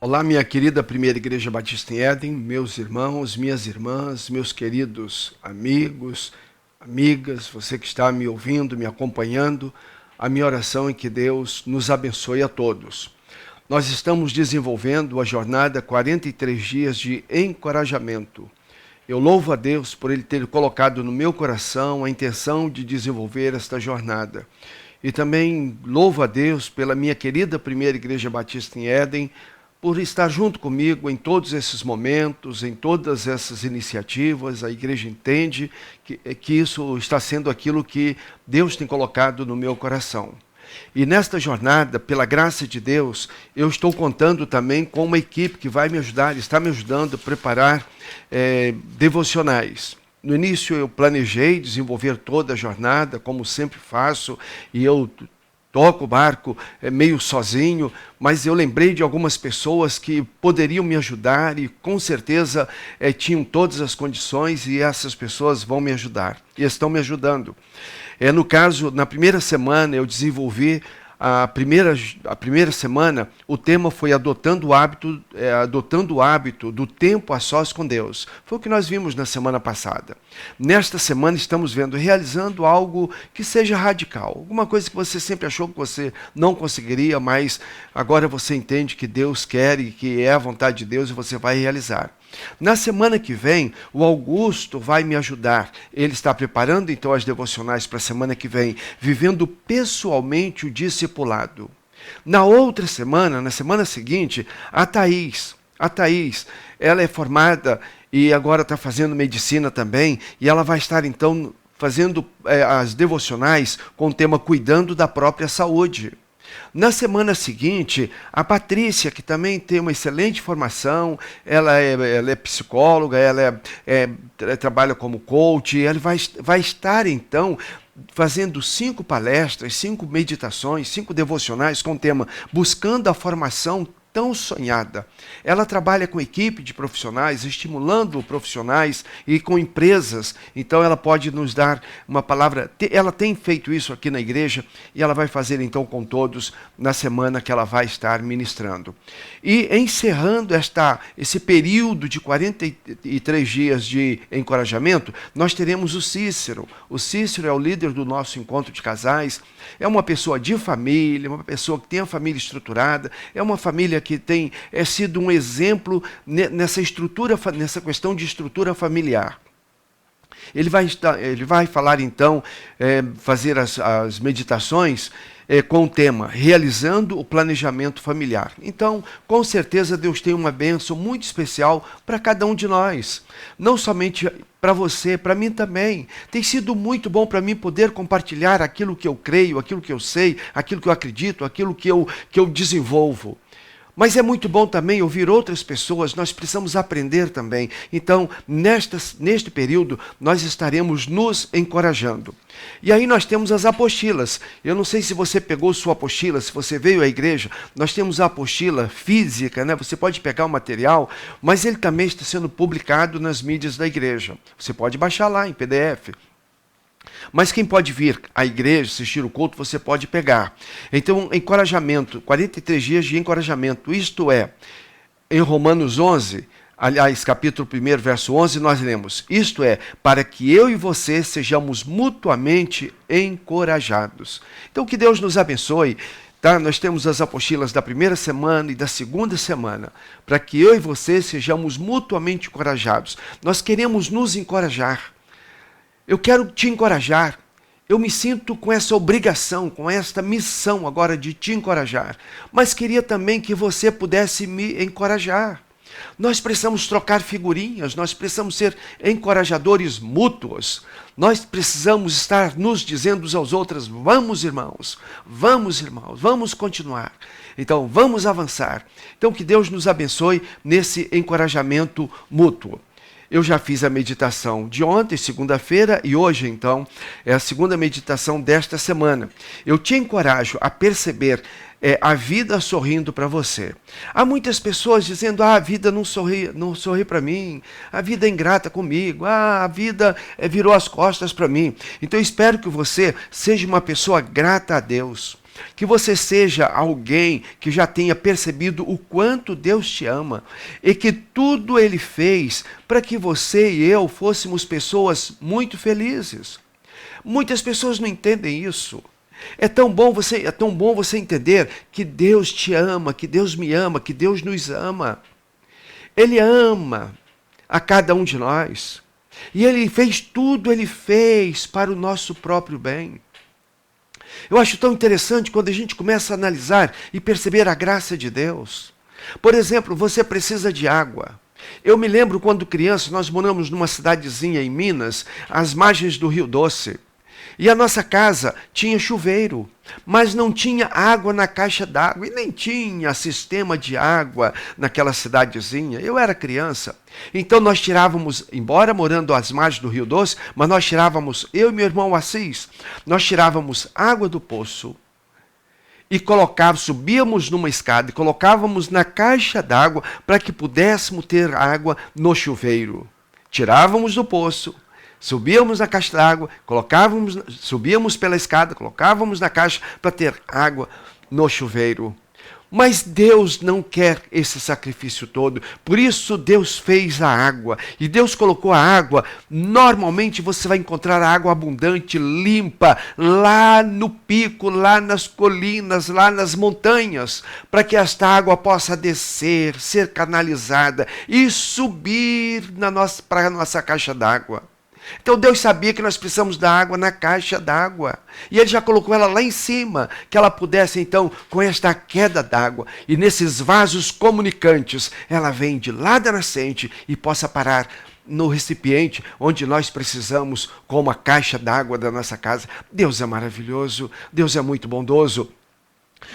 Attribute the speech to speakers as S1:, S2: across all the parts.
S1: Olá, minha querida Primeira Igreja Batista em Éden, meus irmãos, minhas irmãs, meus queridos amigos, amigas, você que está me ouvindo, me acompanhando, a minha oração é que Deus nos abençoe a todos. Nós estamos desenvolvendo a jornada 43 dias de encorajamento. Eu louvo a Deus por Ele ter colocado no meu coração a intenção de desenvolver esta jornada. E também louvo a Deus pela minha querida Primeira Igreja Batista em Éden, por estar junto comigo em todos esses momentos, em todas essas iniciativas. A igreja entende que isso está sendo aquilo que Deus tem colocado no meu coração. E nesta jornada, pela graça de Deus, eu estou contando também com uma equipe que vai me ajudar, está me ajudando a preparar devocionais. No início eu planejei desenvolver toda a jornada, como sempre faço, e eu toco o barco meio sozinho, mas eu lembrei de algumas pessoas que poderiam me ajudar e com certeza tinham todas as condições, e essas pessoas vão me ajudar e estão me ajudando. No caso, na primeira semana eu desenvolvi a primeira semana, o tema foi adotando o hábito do tempo a sós com Deus. Foi o que nós vimos na semana passada. Nesta semana estamos realizando algo que seja radical. Alguma coisa que você sempre achou que você não conseguiria, mas agora você entende que Deus quer e que é a vontade de Deus e você vai realizar. Na semana que vem, o Augusto vai me ajudar. Ele está preparando então as devocionais para a semana que vem, vivendo pessoalmente o discipulado. Na outra semana, na semana seguinte, a Thaís, ela é formada e agora está fazendo medicina também, e ela vai estar então fazendo as devocionais com o tema Cuidando da Própria Saúde. Na semana seguinte, a Patrícia, que também tem uma excelente formação, ela é psicóloga, ela trabalha como coach, ela vai estar então fazendo 5 palestras, 5 meditações, 5 devocionais com o tema Buscando a Formação Tão Sonhada. Ela trabalha com equipe de profissionais, estimulando profissionais e com empresas. Então ela pode nos dar uma palavra. Ela tem feito isso aqui na igreja e ela vai fazer então com todos na semana que ela vai estar ministrando. E encerrando esse período de 43 dias de encorajamento, nós teremos o Cícero. O Cícero é o líder do nosso encontro de casais. É uma pessoa de família, uma pessoa que tem a família estruturada, é uma família que tem sido um exemplo nessa questão de estrutura familiar. Ele vai falar então, fazer as meditações com o tema Realizando o Planejamento Familiar. Então, com certeza Deus tem uma bênção muito especial para cada um de nós. Não somente para você, para mim também. Tem sido muito bom para mim poder compartilhar aquilo que eu creio, aquilo que eu sei, aquilo que eu acredito, aquilo que eu desenvolvo. Mas é muito bom também ouvir outras pessoas, nós precisamos aprender também. Então, neste período, nós estaremos nos encorajando. E aí nós temos as apostilas. Eu não sei se você pegou sua apostila, se você veio à igreja, nós temos a apostila física, né? Você pode pegar o material, mas ele também está sendo publicado nas mídias da igreja. Você pode baixar lá em PDF. Mas quem pode vir à igreja, assistir o culto, você pode pegar. Então, encorajamento, 43 dias de encorajamento, isto é, em Romanos 11, aliás, capítulo 1, verso 11, nós lemos, isto é, para que eu e você sejamos mutuamente encorajados. Então, que Deus nos abençoe. Tá? Nós temos as apostilas da primeira semana e da segunda semana, para que eu e você sejamos mutuamente encorajados. Nós queremos nos encorajar. Eu quero te encorajar. Eu me sinto com essa obrigação, com esta missão agora de te encorajar. Mas queria também que você pudesse me encorajar. Nós precisamos trocar figurinhas, nós precisamos ser encorajadores mútuos. Nós precisamos estar nos dizendo uns aos outros, vamos irmãos, vamos continuar. Então vamos avançar. Então que Deus nos abençoe nesse encorajamento mútuo. Eu já fiz a meditação de ontem, segunda-feira, e hoje, então, é a segunda meditação desta semana. Eu te encorajo a perceber a vida sorrindo para você. Há muitas pessoas dizendo, a vida não sorri para mim, a vida é ingrata comigo, a vida virou as costas para mim. Então, eu espero que você seja uma pessoa grata a Deus. que você seja alguém que já tenha percebido o quanto Deus te ama e que tudo Ele fez para que você e eu fôssemos pessoas muito felizes. Muitas pessoas não entendem isso. É tão bom você entender que Deus te ama, que Deus me ama, que Deus nos ama. Ele ama a cada um de nós. E Ele fez tudo, Ele fez para o nosso próprio bem. Eu acho tão interessante quando a gente começa a analisar e perceber a graça de Deus. Por exemplo, você precisa de água. Eu me lembro quando criança, nós moramos numa cidadezinha em Minas, às margens do Rio Doce. E a nossa casa tinha chuveiro, mas não tinha água na caixa d'água e nem tinha sistema de água naquela cidadezinha. Eu era criança. Então nós tirávamos, embora morando às margens do Rio Doce, mas nós tirávamos, eu e meu irmão Assis, nós tirávamos água do poço e subíamos numa escada e colocávamos na caixa d'água para que pudéssemos ter água no chuveiro. Tirávamos do poço, subíamos na caixa d'água, subíamos pela escada, colocávamos na caixa para ter água no chuveiro. Mas Deus não quer esse sacrifício todo. Por isso Deus fez a água. E Deus colocou a água. Normalmente você vai encontrar a água abundante, limpa, lá no pico, lá nas colinas, lá nas montanhas, para que esta água possa descer, ser canalizada e subir para a nossa caixa d'água. Então Deus sabia que nós precisamos da água na caixa d'água. E Ele já colocou ela lá em cima, que ela pudesse então, com esta queda d'água, e nesses vasos comunicantes, ela vem de lá da nascente e possa parar no recipiente onde nós precisamos, como a caixa d'água da nossa casa. Deus é maravilhoso, Deus é muito bondoso.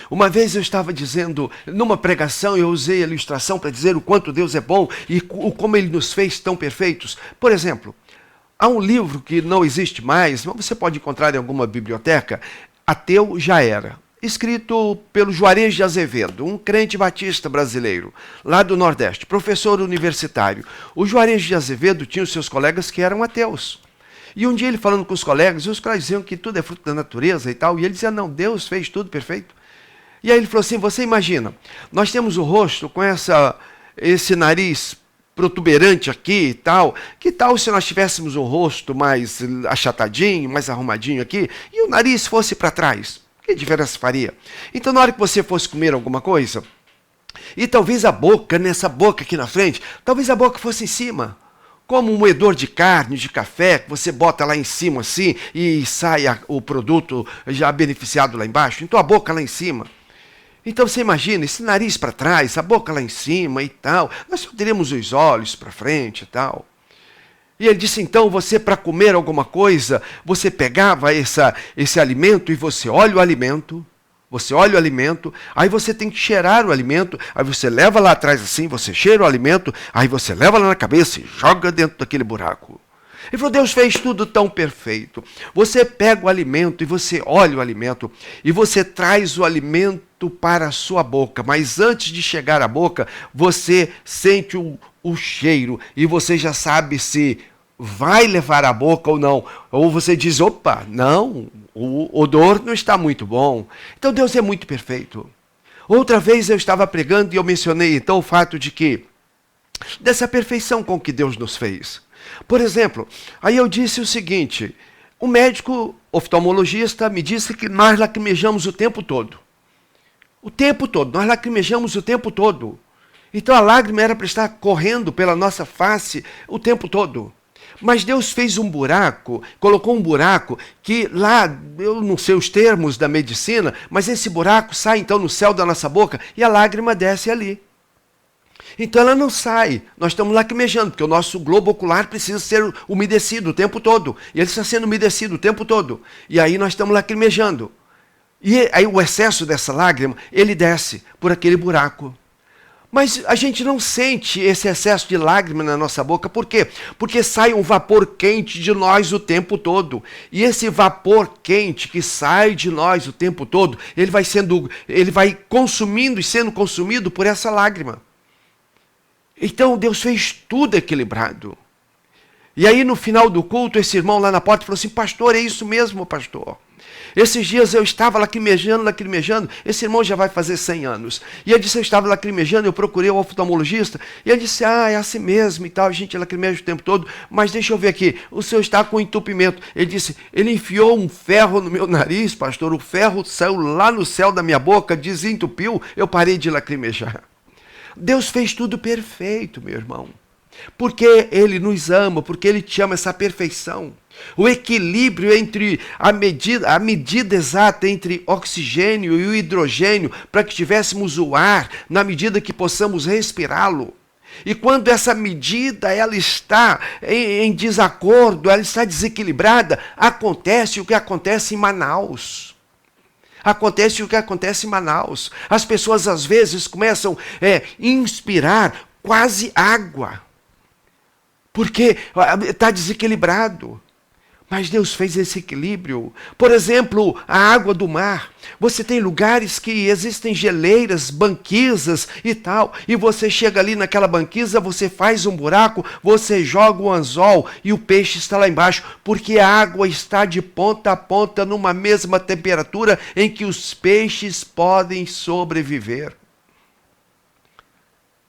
S1: Uma vez eu estava dizendo, numa pregação, eu usei a ilustração para dizer o quanto Deus é bom e como Ele nos fez tão perfeitos. Por exemplo, há um livro que não existe mais, mas você pode encontrar em alguma biblioteca, Ateu Já Era, escrito pelo Juarez de Azevedo, um crente batista brasileiro, lá do Nordeste, professor universitário. O Juarez de Azevedo tinha os seus colegas que eram ateus. E um dia ele falando com os colegas diziam que tudo é fruto da natureza e tal, e ele dizia, não, Deus fez tudo perfeito. E aí ele falou assim, você imagina, nós temos o rosto com esse nariz protuberante aqui e tal. Que tal se nós tivéssemos um rosto mais achatadinho, mais arrumadinho aqui, e o nariz fosse para trás? Que diferença faria? Então, na hora que você fosse comer alguma coisa, e talvez a boca, nessa boca aqui na frente, talvez a boca fosse em cima, como um moedor de carne, de café, que você bota lá em cima assim, e sai o produto já beneficiado lá embaixo. Então, a boca lá em cima. Então você imagina, esse nariz para trás, a boca lá em cima e tal, nós só teremos os olhos para frente e tal. E ele disse, então, você para comer alguma coisa, você pegava esse alimento e você olha o alimento, aí você tem que cheirar o alimento, aí você leva lá atrás assim, você cheira o alimento, aí você leva lá na cabeça e joga dentro daquele buraco. Ele falou, Deus fez tudo tão perfeito. Você pega o alimento e você olha o alimento e você traz o alimento para a sua boca. Mas antes de chegar à boca, você sente o cheiro e você já sabe se vai levar à boca ou não. Ou você diz, opa, não, o odor não está muito bom. Então Deus é muito perfeito. Outra vez eu estava pregando e eu mencionei então o fato de que, dessa perfeição com que Deus nos fez. Por exemplo, aí eu disse o seguinte, um médico oftalmologista me disse que nós lacrimejamos o tempo todo. O tempo todo, nós lacrimejamos o tempo todo. Então a lágrima era para estar correndo pela nossa face o tempo todo. Mas Deus fez um buraco, colocou um buraco que lá, eu não sei os termos da medicina, mas esse buraco sai então no céu da nossa boca e a lágrima desce ali. Então ela não sai, nós estamos lacrimejando, porque o nosso globo ocular precisa ser umedecido o tempo todo. E ele está sendo umedecido o tempo todo. E aí nós estamos lacrimejando. E aí o excesso dessa lágrima, ele desce por aquele buraco. Mas a gente não sente esse excesso de lágrima na nossa boca. Por quê? Porque sai um vapor quente de nós o tempo todo. E esse vapor quente que sai de nós o tempo todo, ele vai consumindo e sendo consumido por essa lágrima. Então Deus fez tudo equilibrado. E aí no final do culto, esse irmão lá na porta falou assim, pastor, é isso mesmo, pastor. Esses dias eu estava lacrimejando. Esse irmão já vai fazer 100 anos. E ele disse, eu estava lacrimejando, eu procurei o oftalmologista. E ele disse, é assim mesmo e tal, a gente lacrimeja o tempo todo. Mas deixa eu ver aqui, o senhor está com entupimento. Ele disse, ele enfiou um ferro no meu nariz, pastor. O ferro saiu lá no céu da minha boca, desentupiu, eu parei de lacrimejar. Deus fez tudo perfeito, meu irmão. Porque Ele nos ama, porque Ele te ama, essa perfeição. O equilíbrio entre a medida exata entre oxigênio e o hidrogênio, para que tivéssemos o ar, na medida que possamos respirá-lo. E quando essa medida ela está em desacordo, ela está desequilibrada, acontece o que acontece em Manaus. Acontece o que acontece em Manaus. As pessoas às vezes começam a inspirar quase água, porque está desequilibrado. Mas Deus fez esse equilíbrio. Por exemplo, a água do mar. Você tem lugares que existem geleiras, banquisas e tal. E você chega ali naquela banquisa, você faz um buraco, você joga o anzol e o peixe está lá embaixo. Porque a água está de ponta a ponta numa mesma temperatura em que os peixes podem sobreviver.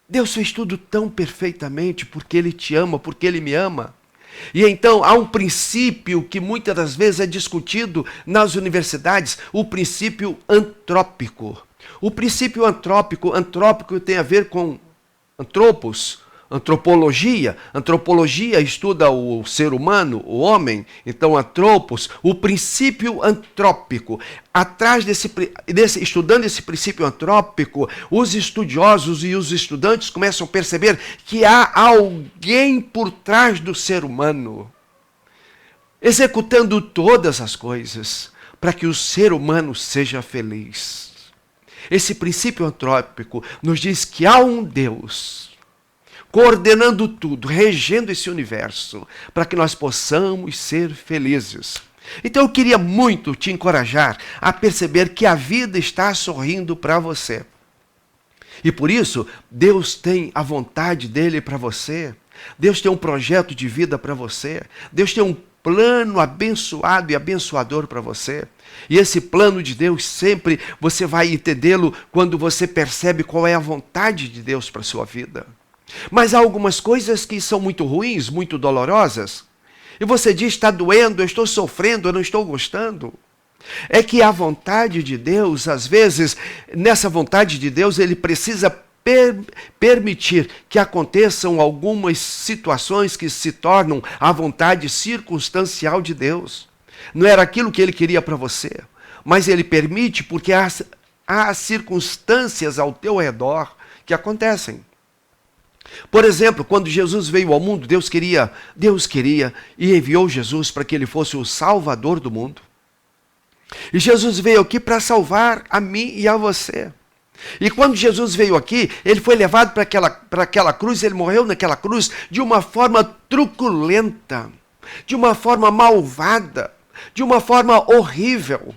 S1: Deus fez tudo tão perfeitamente porque Ele te ama, porque Ele me ama. E então há um princípio que muitas das vezes é discutido nas universidades, o princípio antrópico. O princípio antrópico tem a ver com antropos, antropologia. Antropologia estuda o ser humano, o homem. Então, antropos, o princípio antrópico. Atrás estudando esse princípio antrópico, os estudiosos e os estudantes começam a perceber que há alguém por trás do ser humano, executando todas as coisas para que o ser humano seja feliz. Esse princípio antrópico nos diz que há um Deus coordenando tudo, regendo esse universo, para que nós possamos ser felizes. Então eu queria muito te encorajar a perceber que a vida está sorrindo para você. E por isso, Deus tem a vontade dele para você. Deus tem um projeto de vida para você. Deus tem um plano abençoado e abençoador para você. E esse plano de Deus sempre você vai entendê-lo quando você percebe qual é a vontade de Deus para a sua vida. Mas há algumas coisas que são muito ruins, muito dolorosas. E você diz, está doendo, eu estou sofrendo, eu não estou gostando. É que a vontade de Deus, às vezes, nessa vontade de Deus, Ele precisa permitir que aconteçam algumas situações que se tornam a vontade circunstancial de Deus. Não era aquilo que Ele queria para você, mas Ele permite porque há circunstâncias ao teu redor que acontecem. Por exemplo, quando Jesus veio ao mundo, Deus queria e enviou Jesus para que Ele fosse o Salvador do mundo. E Jesus veio aqui para salvar a mim e a você. E quando Jesus veio aqui, Ele foi levado para aquela cruz, Ele morreu naquela cruz de uma forma truculenta, de uma forma malvada, de uma forma horrível.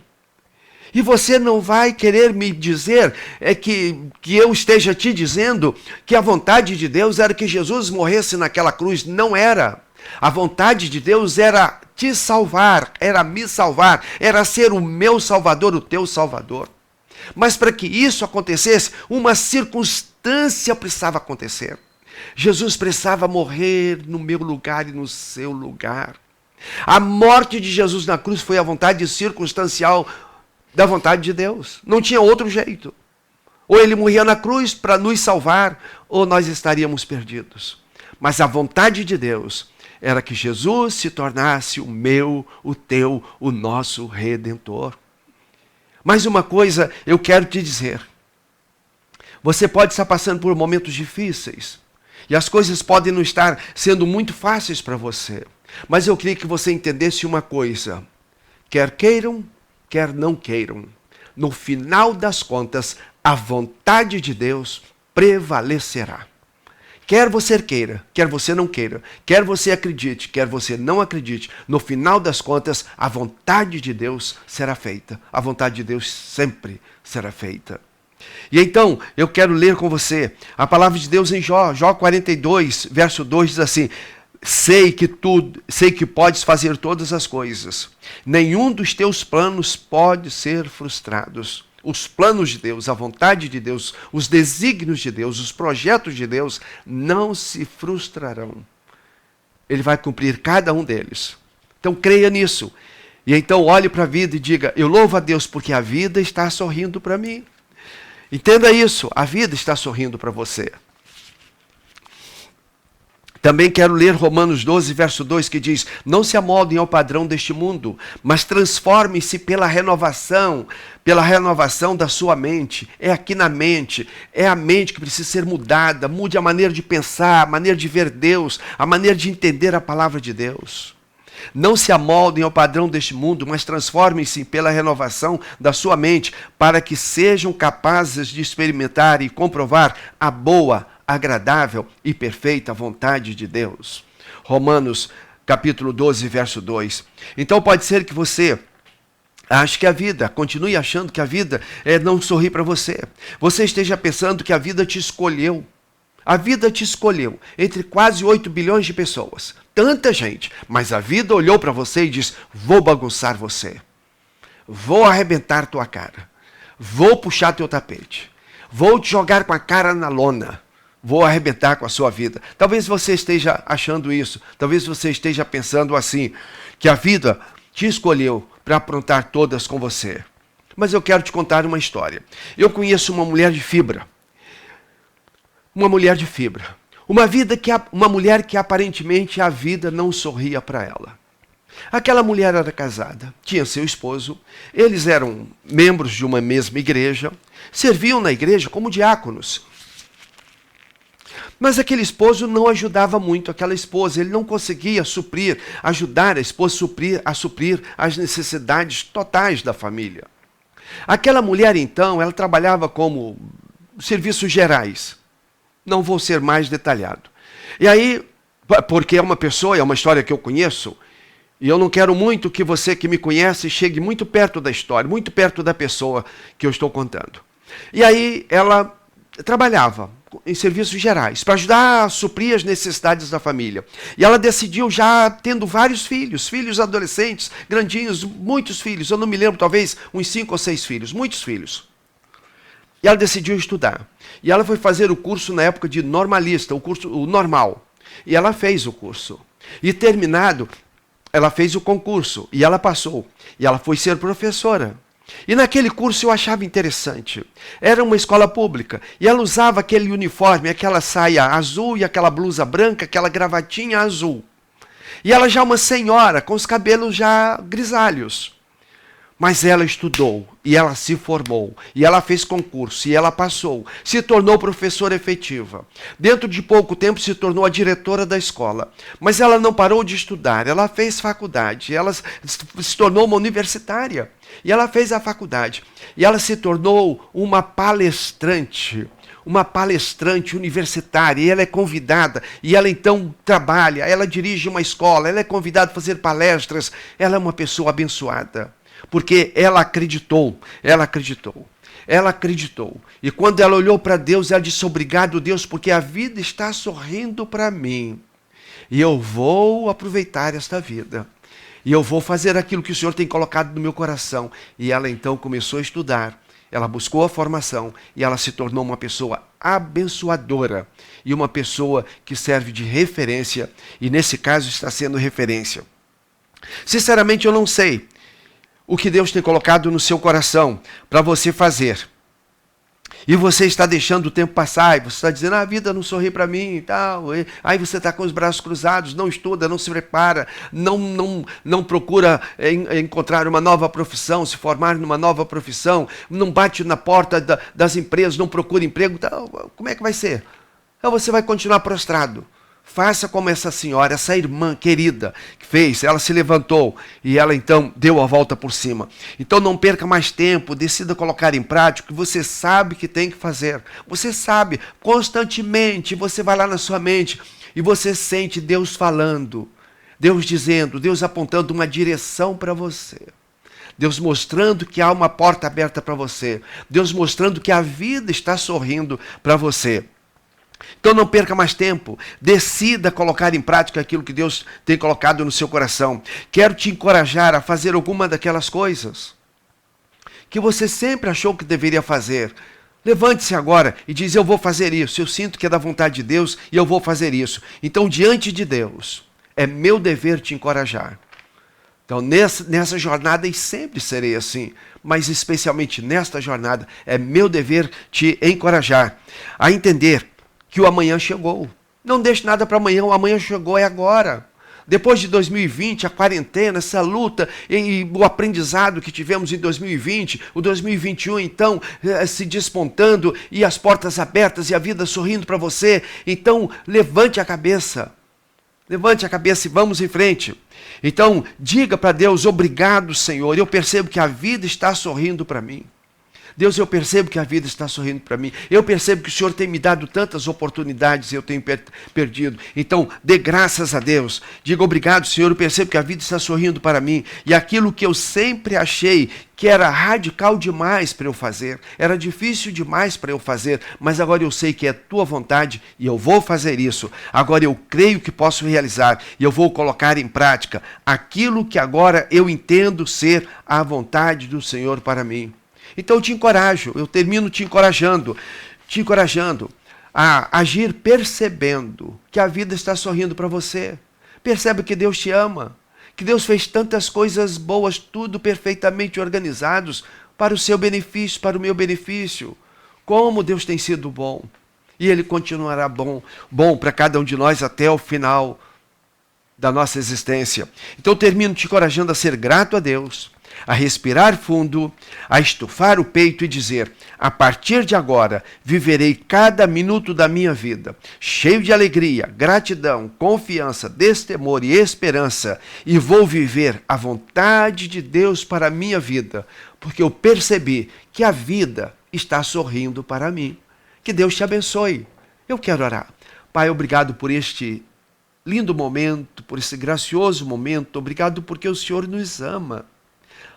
S1: E você não vai querer me dizer que eu esteja te dizendo que a vontade de Deus era que Jesus morresse naquela cruz. Não era. A vontade de Deus era te salvar, era me salvar, era ser o meu Salvador, o teu Salvador. Mas para que isso acontecesse, uma circunstância precisava acontecer. Jesus precisava morrer no meu lugar e no seu lugar. A morte de Jesus na cruz foi a vontade circunstancial da vontade de Deus. Não tinha outro jeito. Ou Ele morria na cruz para nos salvar, ou nós estaríamos perdidos. Mas a vontade de Deus era que Jesus se tornasse o meu, o teu, o nosso Redentor. Mas uma coisa eu quero te dizer. Você pode estar passando por momentos difíceis. E as coisas podem não estar sendo muito fáceis para você. Mas eu queria que você entendesse uma coisa. Quer queiram, quer não queiram, no final das contas, a vontade de Deus prevalecerá. Quer você queira, quer você não queira, quer você acredite, quer você não acredite, no final das contas, a vontade de Deus será feita. A vontade de Deus sempre será feita. E então, eu quero ler com você a palavra de Deus em Jó 42, verso 2, diz assim: sei que podes fazer todas as coisas. Nenhum dos teus planos pode ser frustrados. Os planos de Deus, a vontade de Deus, os desígnios de Deus, os projetos de Deus não se frustrarão. Ele vai cumprir cada um deles. Então creia nisso. E então olhe para a vida e diga, eu louvo a Deus porque a vida está sorrindo para mim. Entenda isso, a vida está sorrindo para você. Também quero ler Romanos 12, verso 2, que diz, não se amoldem ao padrão deste mundo, mas transformem-se pela renovação da sua mente. É aqui na mente, é a mente que precisa ser mudada. Mude a maneira de pensar, a maneira de ver Deus, a maneira de entender a palavra de Deus. Não se amoldem ao padrão deste mundo, mas transformem-se pela renovação da sua mente, para que sejam capazes de experimentar e comprovar a boa, agradável e perfeita vontade de Deus. Romanos capítulo 12, verso 2. Então pode ser que você ache que a vida, continue achando que a vida não sorri para você. Você esteja pensando que a vida te escolheu. A vida te escolheu entre quase 8 bilhões de pessoas. Tanta gente. Mas a vida olhou para você e disse, vou bagunçar você. Vou arrebentar tua cara. Vou puxar teu tapete. Vou te jogar com a cara na lona. Vou arrebentar com a sua vida. Talvez você esteja achando isso. Talvez você esteja pensando assim, que a vida te escolheu para aprontar todas com você. Mas eu quero te contar uma história. Eu conheço uma mulher de fibra. Uma mulher de fibra. Uma mulher que aparentemente a vida não sorria para ela. Aquela mulher era casada, tinha seu esposo, eles eram membros de uma mesma igreja, serviam na igreja como diáconos. Mas aquele esposo não ajudava muito aquela esposa, ele não conseguia ajudar a esposa a suprir as necessidades totais da família. Aquela mulher, então, ela trabalhava como serviços gerais. Não vou ser mais detalhado. E aí, porque é uma história que eu conheço, e eu não quero muito que você que me conhece chegue muito perto da história, muito perto da pessoa que eu estou contando. E aí ela trabalhava em serviços gerais, para ajudar a suprir as necessidades da família. E ela decidiu já tendo vários filhos adolescentes, grandinhos, muitos filhos, eu não me lembro, talvez uns 5 ou 6 filhos, muitos filhos. E ela decidiu estudar. E ela foi fazer o curso na época de normalista, o normal. E ela fez o curso. E terminado, ela fez o concurso. E ela passou. E ela foi ser professora. E naquele curso eu achava interessante. Era uma escola pública. E ela usava aquele uniforme, aquela saia azul e aquela blusa branca, aquela gravatinha azul. E ela já uma senhora, com os cabelos já grisalhos. Mas ela estudou, e ela se formou, e ela fez concurso, e ela passou, se tornou professora efetiva. Dentro de pouco tempo se tornou a diretora da escola. Mas ela não parou de estudar, ela fez faculdade, ela se tornou uma universitária. E ela fez a faculdade, e ela se tornou uma palestrante universitária, e ela é convidada, e ela então trabalha, ela dirige uma escola, ela é convidada a fazer palestras, ela é uma pessoa abençoada. Porque ela acreditou. E quando ela olhou para Deus, ela disse, obrigado, Deus, porque a vida está sorrindo para mim. E eu vou aproveitar esta vida. E eu vou fazer aquilo que o Senhor tem colocado no meu coração. E ela então começou a estudar. Ela buscou a formação e ela se tornou uma pessoa abençoadora. E uma pessoa que serve de referência. E nesse caso está sendo referência. Sinceramente, eu não sei o que Deus tem colocado no seu coração para você fazer. E você está deixando o tempo passar, e você está dizendo, a vida não sorri para mim e tal. Aí você está com os braços cruzados, não estuda, não se prepara, não procura encontrar uma nova profissão, se formar numa nova profissão, não bate na porta das empresas, não procura emprego. Então, como é que vai ser? Então você vai continuar prostrado. Faça como essa senhora, essa irmã querida que fez. Ela se levantou e ela então deu a volta por cima. Então não perca mais tempo, decida colocar em prática o que você sabe que tem que fazer. Você sabe, constantemente, você vai lá na sua mente e você sente Deus falando, Deus dizendo, Deus apontando uma direção para você. Deus mostrando que há uma porta aberta para você. Deus mostrando que a vida está sorrindo para você. Então não perca mais tempo, decida colocar em prática aquilo que Deus tem colocado no seu coração. Quero te encorajar a fazer alguma daquelas coisas que você sempre achou que deveria fazer. Levante-se agora e diz: eu vou fazer isso, eu sinto que é da vontade de Deus e eu vou fazer isso. Então, diante de Deus, é meu dever te encorajar. Então, nessa jornada, e sempre serei assim, mas especialmente nesta jornada, é meu dever te encorajar a entender que o amanhã chegou. Não deixe nada para amanhã, o amanhã chegou, é agora. Depois de 2020, a quarentena, essa luta e o aprendizado que tivemos em 2020, o 2021 então se despontando e as portas abertas e a vida sorrindo para você. Então levante a cabeça e vamos em frente. Então diga para Deus: obrigado, Senhor, eu percebo que a vida está sorrindo para mim. Deus, eu percebo que a vida está sorrindo para mim. Eu percebo que o Senhor tem me dado tantas oportunidades e eu tenho perdido. Então, dê graças a Deus. Diga: obrigado, Senhor, eu percebo que a vida está sorrindo para mim. E aquilo que eu sempre achei que era radical demais para eu fazer, era difícil demais para eu fazer, mas agora eu sei que é tua vontade e eu vou fazer isso. Agora eu creio que posso realizar e eu vou colocar em prática aquilo que agora eu entendo ser a vontade do Senhor para mim. Então eu te encorajo, eu termino te encorajando a agir percebendo que a vida está sorrindo para você. Percebe que Deus te ama, que Deus fez tantas coisas boas, tudo perfeitamente organizados para o seu benefício, para o meu benefício. Como Deus tem sido bom. E Ele continuará bom para cada um de nós até o final da nossa existência. Então eu termino te encorajando a ser grato a Deus, a respirar fundo, a estufar o peito e dizer: a partir de agora viverei cada minuto da minha vida cheio de alegria, gratidão, confiança, destemor e esperança, e vou viver a vontade de Deus para a minha vida, porque eu percebi que a vida está sorrindo para mim. Que Deus te abençoe. Eu quero orar. Pai, obrigado por este lindo momento, por esse gracioso momento. Obrigado porque o Senhor nos ama.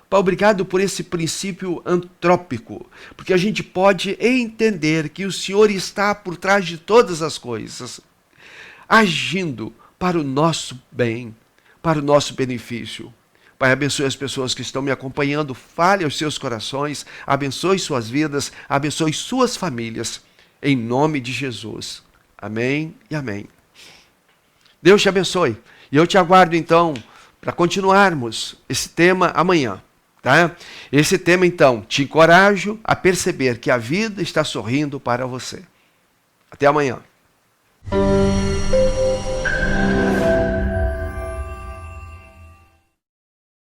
S1: Pai, obrigado por esse princípio antrópico, porque a gente pode entender que o Senhor está por trás de todas as coisas, agindo para o nosso bem, para o nosso benefício. Pai, abençoe as pessoas que estão me acompanhando, fale aos seus corações, abençoe suas vidas, abençoe suas famílias, em nome de Jesus. Amém e amém. Deus te abençoe. E eu te aguardo então para continuarmos esse tema amanhã. Tá? Esse tema, então, te encorajo a perceber que a vida está sorrindo para você. Até amanhã.